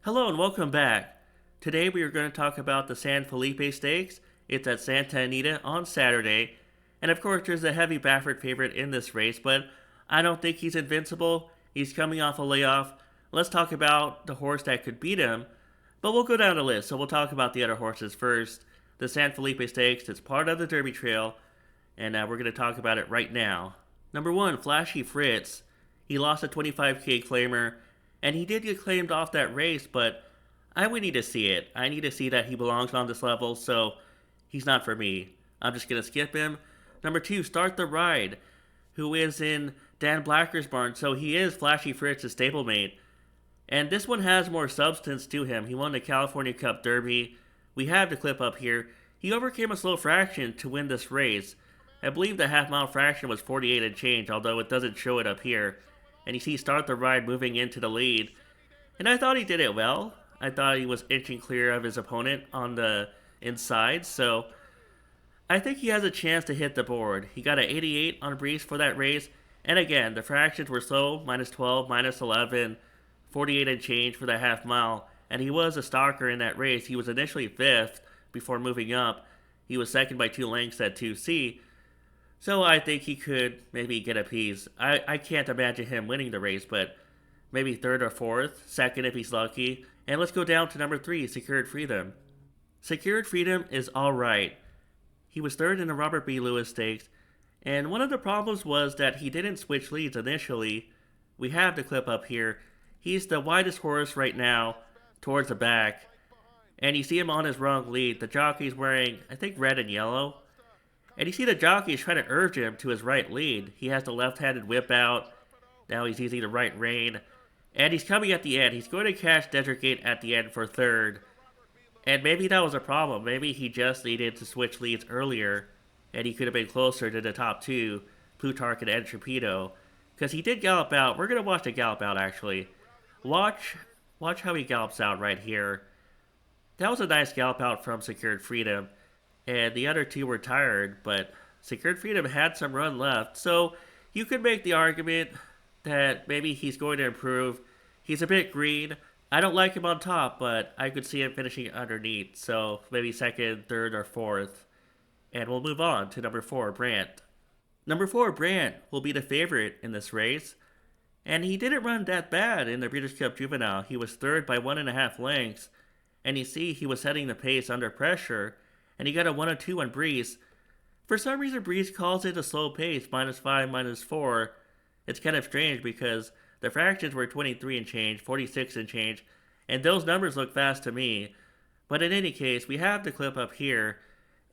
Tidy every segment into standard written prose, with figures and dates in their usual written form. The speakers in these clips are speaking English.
Hello and welcome back. Today we are going to talk about the San Felipe Stakes. It's at Santa Anita on Saturday. And of course, there's a heavy Baffert favorite in this race, but I don't think he's invincible. He's coming off a layoff. Let's talk about the horse that could beat him. But we'll go down the list, so we'll talk about the other horses first. The San Felipe Stakes, it's part of the Derby Trail, and we're going to talk about it right now. Number 1, Flashy Fritz. He lost a 25K claimer, and he did get claimed off that race, but I would need to see it. I need to see that he belongs on this level, so he's not for me. I'm just going to skip him. Number 2, Start the Ride, who is in Dan Blacker's barn, so he is Flashy Fritz's stablemate. And this one has more substance to him. He won the California Cup Derby. We have the clip up here. He overcame a slow fraction to win this race. I believe the half-mile fraction was 48 and change, although it doesn't show it up here. And you see Start the Ride moving into the lead. And I thought he did it well. I thought he was inching clear of his opponent on the inside, so I think he has a chance to hit the board. He got an 88 on Breeze for that race, and again, the fractions were slow, minus 12, minus 11, 48 and change for the half mile, and he was a stalker in that race. He was initially 5th before moving up. He was second by 2 lengths at 2C, so I think he could maybe get a piece. I can't imagine him winning the race, but maybe 3rd or 4th, 2nd if he's lucky. And let's go down to number 3, Secured Freedom. Secured Freedom is alright. He was 3rd in the Robert B. Lewis Stakes, and one of the problems was that he didn't switch leads initially. We have the clip up here. He's the widest horse right now towards the back, and you see him on his wrong lead. The jockey's wearing, I think, red and yellow. And you see the jockey is trying to urge him to his right lead. He has the left-handed whip out. Now he's using the right rein. And he's coming at the end. He's going to catch Desert Gate at the end for 3rd. And maybe that was a problem. Maybe he just needed to switch leads earlier, and he could have been closer to the top 2, Plutarch and Entrepedo. Because he did gallop out. We're going to watch the gallop out, actually. Watch how he gallops out right here. That was a nice gallop out from Secured Freedom. And the other 2 were tired, but Secured Freedom had some run left. So you could make the argument that maybe he's going to improve. He's a bit green. I don't like him on top, but I could see him finishing underneath. So maybe 2nd, 3rd, or 4th. And we'll move on to number 4, Brandt. Number 4, Brandt, will be the favorite in this race. And he didn't run that bad in the Breeders' Cup Juvenile. He was 3rd by 1.5 lengths. And you see he was setting the pace under pressure. And he got a 102 on Breeze. For some reason, Breeze calls it a slow pace, minus 5, minus 4. It's kind of strange because the fractions were 23 and change, 46 and change, and those numbers look fast to me. But in any case, we have the clip up here,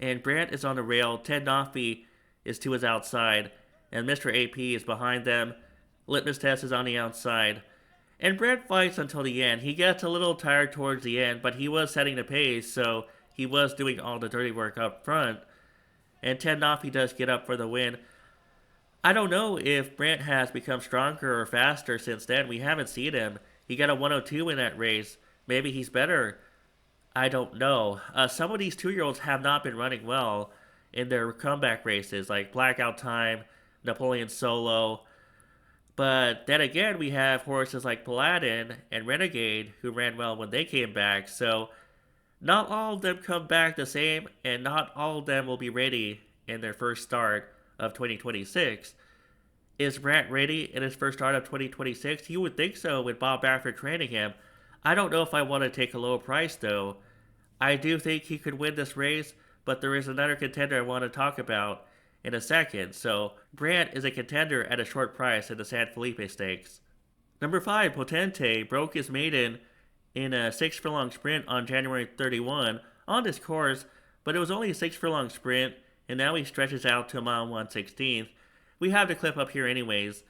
and Brandt is on the rail, Ted Noffey is to his outside, and Mr. AP is behind them. Litmus Test is on the outside. And Brandt fights until the end. He gets a little tired towards the end, but he was setting the pace, so he was doing all the dirty work up front. And Ted Noffey does get up for the win. I don't know if Brandt has become stronger or faster since then. We haven't seen him. He got a 102 in that race. Maybe he's better. I don't know. Some of these 2-year-olds have not been running well in their comeback races, like Blackout Time, Napoleon Solo. But then again, we have horses like Paladin and Renegade who ran well when they came back. So not all of them come back the same, and not all of them will be ready in their first start of 2026. Is Brandt ready in his first start of 2026? You would think so with Bob Baffert training him. I don't know if I want to take a low price though. I do think he could win this race, but there is another contender I want to talk about in a second. So Brandt is a contender at a short price in the San Felipe Stakes. Number 5, Potente, broke his maiden in a 6 furlong sprint on January 31 on this course, but it was only a 6 furlong sprint, and now he stretches out to mile 1/16. We have the clip up here anyways,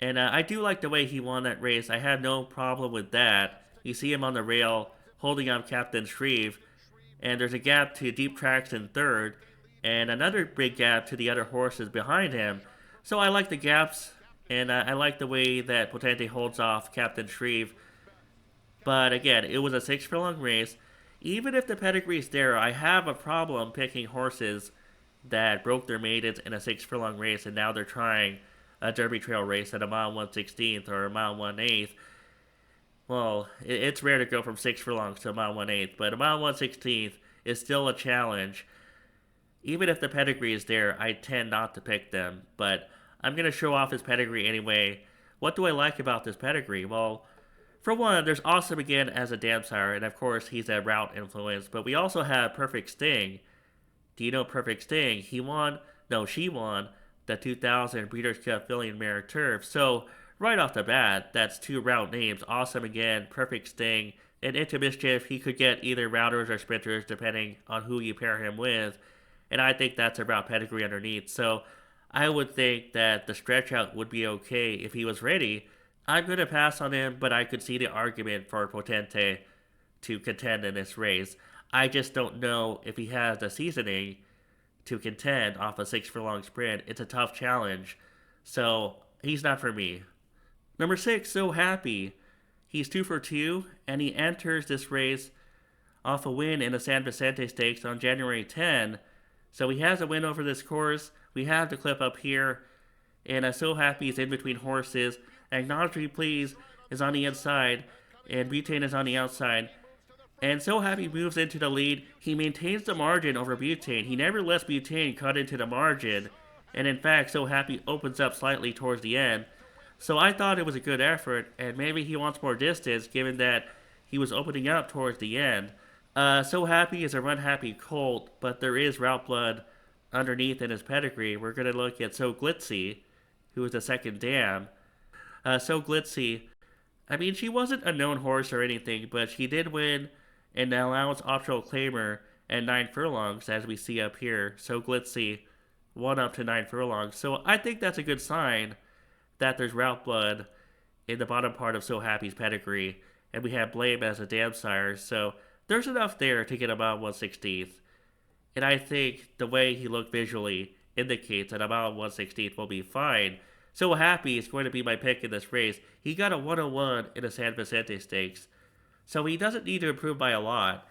and I do like the way he won that race. I had no problem with that. You see him on the rail holding up Captain Shreve, and there's a gap to Deep Tracks in 3rd, and another big gap to the other horses behind him. So I like the gaps, and I like the way that Potente holds off Captain Shreve. But again, it was a 6 furlong race. Even if the pedigree's there, I have a problem picking horses that broke their maidens in a 6 furlong race, and now they're trying a Derby Trail race at a mile 1/16 or a mile 1/8. Well, it's rare to go from 6 furlongs to a mile 1/8, but a mile 1/16 is still a challenge. Even if the pedigree is there, I tend not to pick them, but I'm going to show off his pedigree anyway. What do I like about this pedigree? Well, for one, there's Awesome Again as a dam sire, and of course he's a route influence, but we also have Perfect Sting. Do you know Perfect Sting? She won the 2000 Breeders' Cup Filling Mare Turf. So, right off the bat, that's two route names, Awesome Again, Perfect Sting, and Into Mischief, he could get either routers or sprinters depending on who you pair him with, and I think that's a route pedigree underneath. So, I would think that the stretch out would be okay if he was ready. I'm going to pass on him, but I could see the argument for Potente to contend in this race. I just don't know if he has the seasoning to contend off a 6 furlong sprint. It's a tough challenge. So he's not for me. Number 6, So Happy. He's 2 for 2, and he enters this race off a win in the San Vicente Stakes on January 10. So he has a win over this course. We have the clip up here. And So Happy is in between horses. Acknowledge Me Please is on the inside, and Butane is on the outside. And So Happy moves into the lead. He maintains the margin over Butane. He never lets Butane cut into the margin. And in fact, So Happy opens up slightly towards the end. So I thought it was a good effort, and maybe he wants more distance given that he was opening up towards the end. So Happy is a run happy colt, but there is route blood underneath in his pedigree. We're going to look at So Glitzy, who is the second dam. So Glitzy, I mean, she wasn't a known horse or anything, but she did win an allowance optional claimer at 9 furlongs, as we see up here. So Glitzy won up to 9 furlongs. So I think that's a good sign that there's route blood in the bottom part of So Happy's pedigree, and we have Blame as a dam sire. So there's enough there to get about 1/16th. And I think the way he looked visually indicates that about 1/16th will be fine. So Happy is going to be my pick in this race. He got a 101 in the San Vicente Stakes, so he doesn't need to improve by a lot.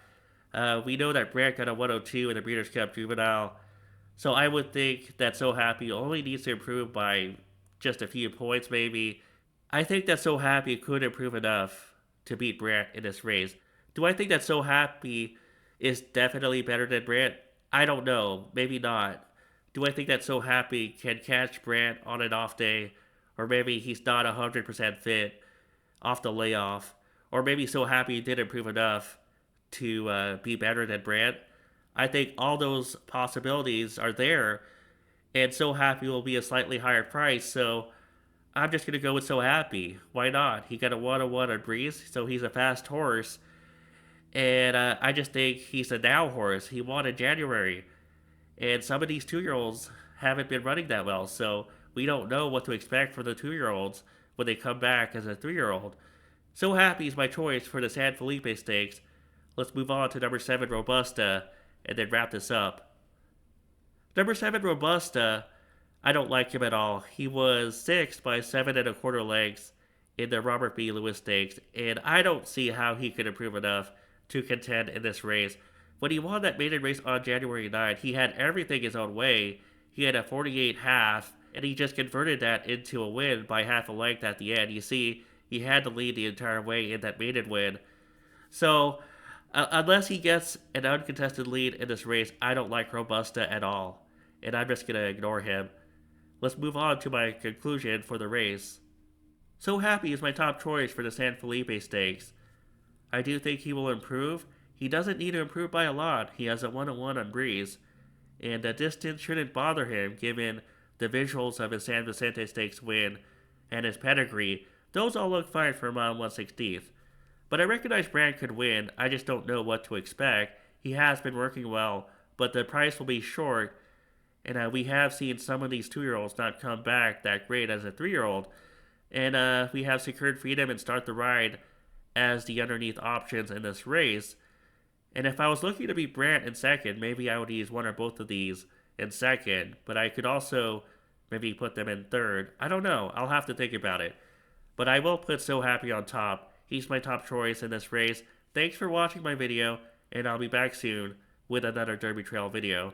We know that Brant got a 102 in the Breeders' Cup Juvenile, so I would think that So Happy only needs to improve by just a few points maybe. I think that So Happy could improve enough to beat Brant in this race. Do I think that So Happy is definitely better than Brant? I don't know. Maybe not. Do I think that So Happy can catch Brant on an off day? Or maybe he's not 100% fit off the layoff? Or maybe So Happy did improve enough to be better than Brant? I think all those possibilities are there, and So Happy will be a slightly higher price, so I'm just going to go with So Happy. Why not? He got a 101 on Breeze, so he's a fast horse, and I just think he's a now horse. He won in January. And some of these 2-year-olds haven't been running that well, so we don't know what to expect from the 2-year-olds when they come back as a 3-year-old. So Happy is my choice for the San Felipe Stakes. Let's move on to number 7, Robusta, and then wrap this up. Number 7, Robusta, I don't like him at all. He was 6th by 7 1/4 lengths in the Robert B. Lewis Stakes, and I don't see how he could improve enough to contend in this race. When he won that maiden race on January 9th, he had everything his own way. He had a 48 half, and he just converted that into a win by half a length at the end. You see, he had to lead the entire way in that maiden win. So, unless he gets an uncontested lead in this race, I don't like Robusta at all, and I'm just going to ignore him. Let's move on to my conclusion for the race. So Happy is my top choice for the San Felipe Stakes. I do think he will improve. He doesn't need to improve by a lot. He has a 101 on Breeze, and the distance shouldn't bother him given the visuals of his San Vicente Stakes win and his pedigree. Those all look fine for him on 1/16th. But I recognize Brand could win. I just don't know what to expect. He has been working well, but the price will be short, and we have seen some of these 2-year-olds not come back that great as a 3-year-old. And we have Secured Freedom and Start the Ride as the underneath options in this race. And if I was looking to beat Brant in second, maybe I would use one or both of these in second, but I could also maybe put them in third. I don't know. I'll have to think about it. But I will put So Happy on top. He's my top choice in this race. Thanks for watching my video, and I'll be back soon with another Derby Trail video.